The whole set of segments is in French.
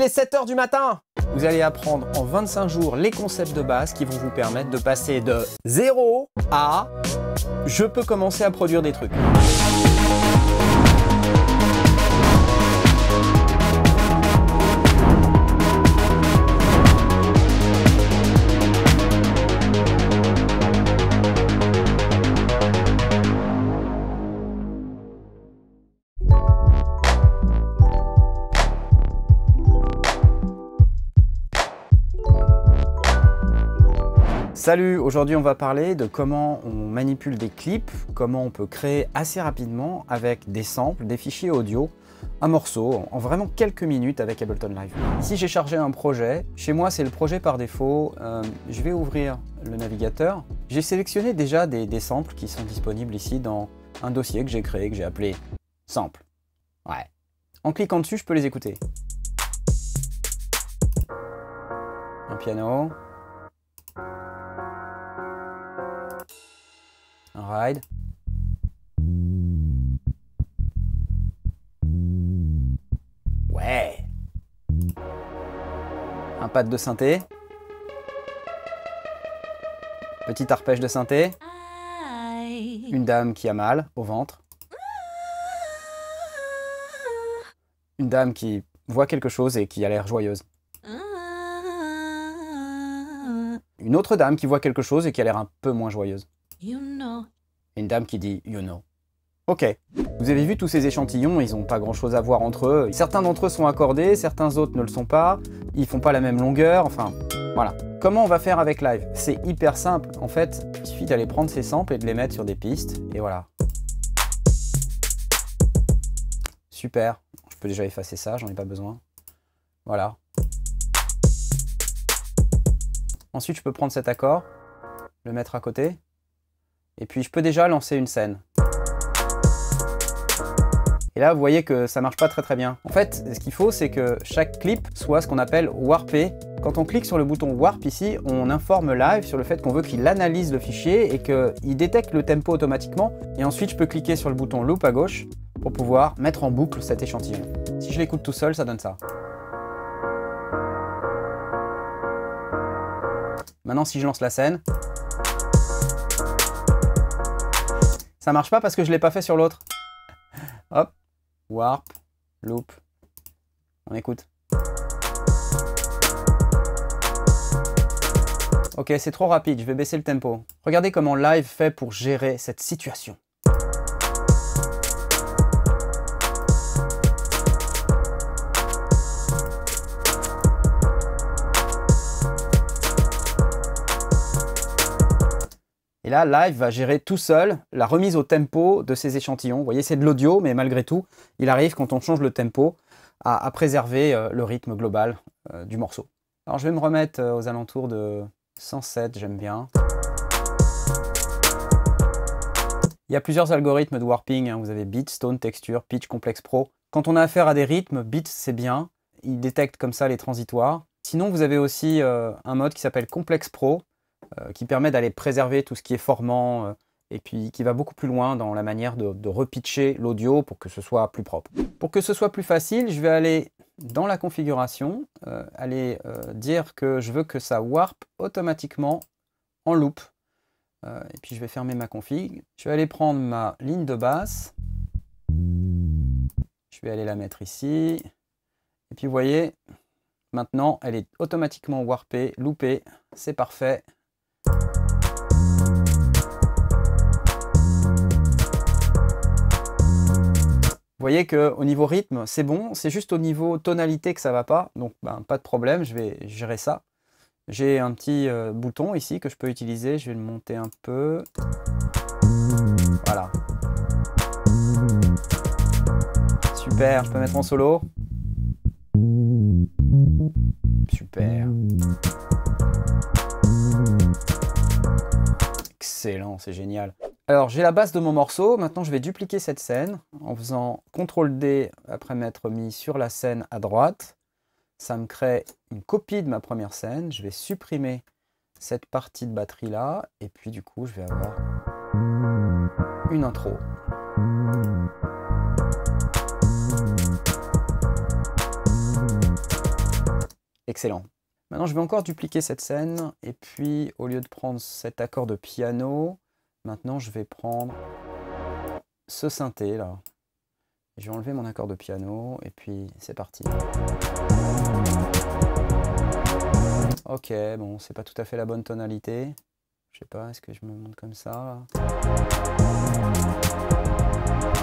Il est 7 h du matin. Vous allez apprendre en 25 jours les concepts de base qui vont vous permettre de passer de 0 à je peux commencer à produire des trucs. Salut, aujourd'hui on va parler de comment on manipule des clips, comment on peut créer assez rapidement avec des samples, des fichiers audio, un morceau en vraiment quelques minutes avec Ableton Live. Ici j'ai chargé un projet, chez moi c'est le projet par défaut, je vais ouvrir le navigateur. J'ai sélectionné déjà des samples qui sont disponibles ici dans un dossier que j'ai créé, que j'ai appelé Sample. Ouais. En cliquant dessus je peux les écouter. Un piano. Un ride. Ouais. Un pad de synthé. Petit arpège de synthé. Une dame qui a mal au ventre. Une dame qui voit quelque chose et qui a l'air joyeuse. Une autre dame qui voit quelque chose et qui a l'air un peu moins joyeuse. Et une dame qui dit « you know ». Ok, vous avez vu tous ces échantillons, ils n'ont pas grand chose à voir entre eux. Certains d'entre eux sont accordés, certains autres ne le sont pas. Ils font pas la même longueur, enfin, voilà. Comment on va faire avec Live? C'est hyper simple. En fait, il suffit d'aller prendre ces samples et de les mettre sur des pistes, et voilà. Super. Je peux déjà effacer ça, j'en ai pas besoin. Voilà. Ensuite, je peux prendre cet accord, le mettre à côté. Et puis je peux déjà lancer une scène. Et là vous voyez que ça marche pas très bien. En fait ce qu'il faut c'est que chaque clip soit ce qu'on appelle warpé. Quand on clique sur le bouton warp ici, on informe Live sur le fait qu'on veut qu'il analyse le fichier et qu'il détecte le tempo automatiquement. Et ensuite je peux cliquer sur le bouton loop à gauche pour pouvoir mettre en boucle cet échantillon. Si je l'écoute tout seul, ça donne ça. Maintenant si je lance la scène, ça marche pas parce que je l'ai pas fait sur l'autre. Hop, warp, loop, on écoute. Ok, c'est trop rapide, je vais baisser le tempo. Regardez comment Live fait pour gérer cette situation. Et là, Live va gérer tout seul la remise au tempo de ces échantillons. Vous voyez, c'est de l'audio, mais malgré tout, il arrive, quand on change le tempo, à préserver le rythme global du morceau. Alors, je vais me remettre aux alentours de 107, j'aime bien. Il y a plusieurs algorithmes de warping, hein. Vous avez Beat, Stone, Texture, Pitch, Complex Pro. Quand on a affaire à des rythmes, Beat, c'est bien. Il détecte comme ça les transitoires. Sinon, vous avez aussi un mode qui s'appelle Complex Pro, qui permet d'aller préserver tout ce qui est formant et puis qui va beaucoup plus loin dans la manière de repitcher l'audio pour que ce soit plus propre. Pour que ce soit plus facile, je vais aller dans la configuration, dire que je veux que ça warp automatiquement en loop. Et puis je vais fermer ma config. Je vais aller prendre ma ligne de basse. Je vais aller la mettre ici. Et puis vous voyez, maintenant elle est automatiquement warpée, loopée. C'est parfait. Vous voyez qu'au niveau rythme, c'est bon, c'est juste au niveau tonalité que ça va pas, donc pas de problème, je vais gérer ça. J'ai un petit bouton ici que je peux utiliser, je vais le monter un peu. Voilà. Super, je peux mettre en solo. Super. Excellent, c'est génial. Alors j'ai la base de mon morceau, maintenant je vais dupliquer cette scène en faisant CTRL-D après m'être mis sur la scène à droite. Ça me crée une copie de ma première scène, je vais supprimer cette partie de batterie là, et puis du coup je vais avoir une intro. Excellent. Maintenant, je vais encore dupliquer cette scène. Et puis, au lieu de prendre cet accord de piano, maintenant, je vais prendre ce synthé là. Je vais enlever mon accord de piano. Et puis, c'est parti. Ok, bon, c'est pas tout à fait la bonne tonalité. Je sais pas, est-ce que je me monte comme ça là?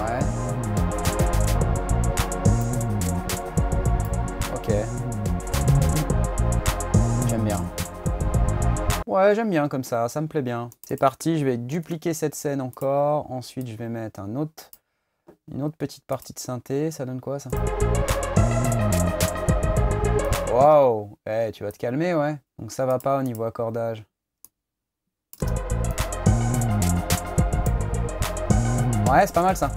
Ouais. Ok. J'aime bien. Ouais, j'aime bien comme ça me plaît bien. C'est parti, je vais dupliquer cette scène encore. Ensuite, je vais mettre une autre petite partie de synthé. Ça donne quoi ça? Waouh! Eh, tu vas te calmer, ouais. Donc ça va pas au niveau accordage. Ouais, c'est pas mal ça.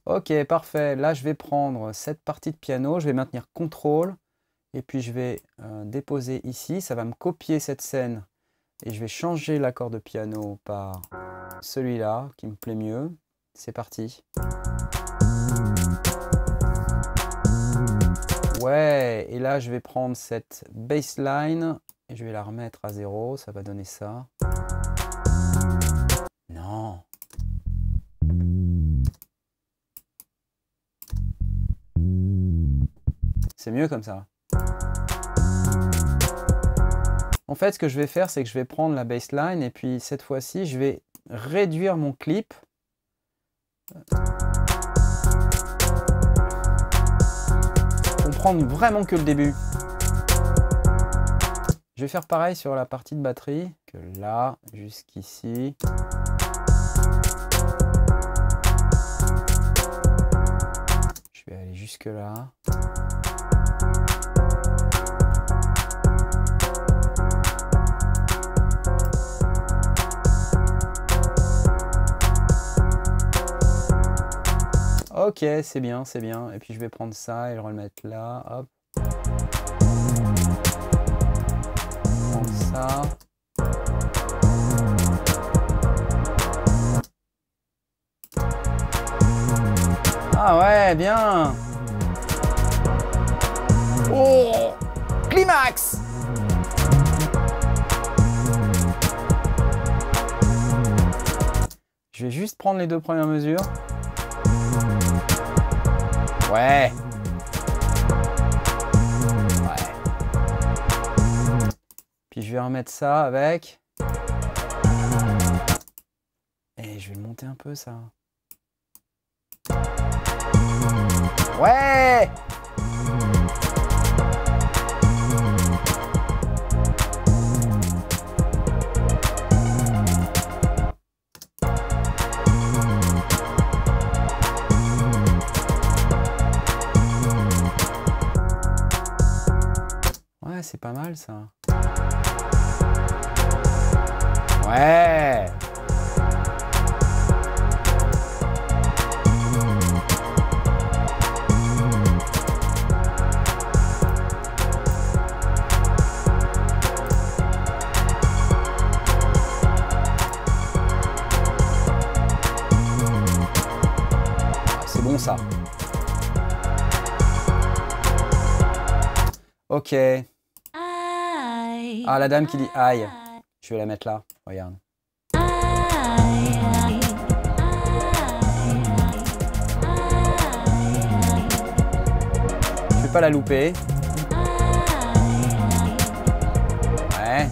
Ok, parfait. Là, je vais prendre cette partie de piano. Je vais maintenir CTRL. Et puis, je vais déposer ici. Ça va me copier cette scène. Et je vais changer l'accord de piano par celui-là, qui me plaît mieux. C'est parti. Ouais, et là, je vais prendre cette bassline. Et je vais la remettre à 0. Ça va donner ça. Non. C'est mieux comme ça. En fait, ce que je vais faire, c'est que je vais prendre la bassline et puis cette fois-ci, je vais réduire mon clip. Pour prendre vraiment que le début. Je vais faire pareil sur la partie de batterie, que là, jusqu'ici. Je vais aller jusque là. Ok, c'est bien, c'est bien. Et puis je vais prendre ça et le remettre là. Hop. Prendre ça. Ah ouais, bien. Oh, climax. Je vais juste prendre les deux premières mesures. Ouais. Ouais. Puis je vais remettre ça avec. Et je vais le monter un peu ça. Ouais. Ouais, c'est pas mal ça. Ouais. C'est bon ça. Ok. Ah, la dame qui dit aïe. Je vais la mettre là. Regarde. Je vais pas la louper. Ouais.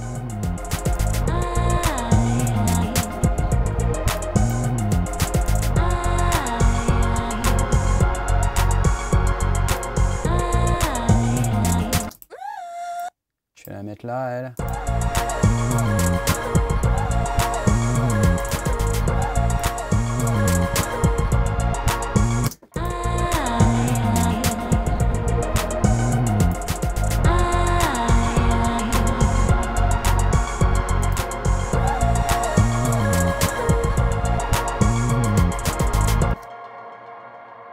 Je vais la mettre là, elle.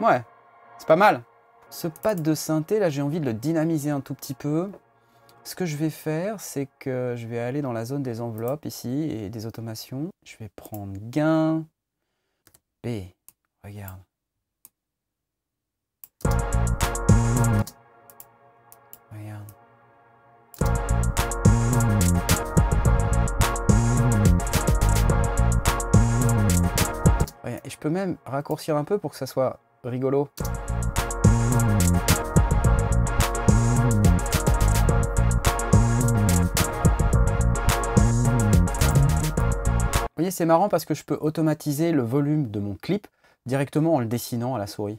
Ouais, c'est pas mal. Ce pad de synthé, là, j'ai envie de le dynamiser un tout petit peu. Ce que je vais faire, c'est que je vais aller dans la zone des enveloppes ici et des automations. Je vais prendre gain, B, regarde. Et je peux même raccourcir un peu pour que ça soit rigolo. Vous voyez, c'est marrant parce que je peux automatiser le volume de mon clip directement en le dessinant à la souris.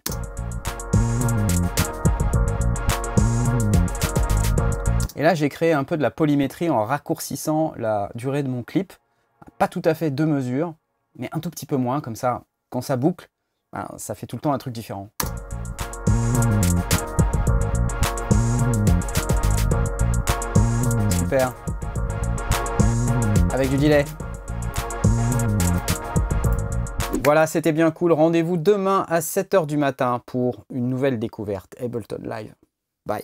Et là, j'ai créé un peu de la polymétrie en raccourcissant la durée de mon clip. Pas tout à fait 2 mesures, mais un tout petit peu moins. Comme ça, quand ça boucle, ben, ça fait tout le temps un truc différent. Super. Avec du delay. Voilà, c'était bien cool. Rendez-vous demain à 7 h du matin pour une nouvelle découverte Ableton Live. Bye.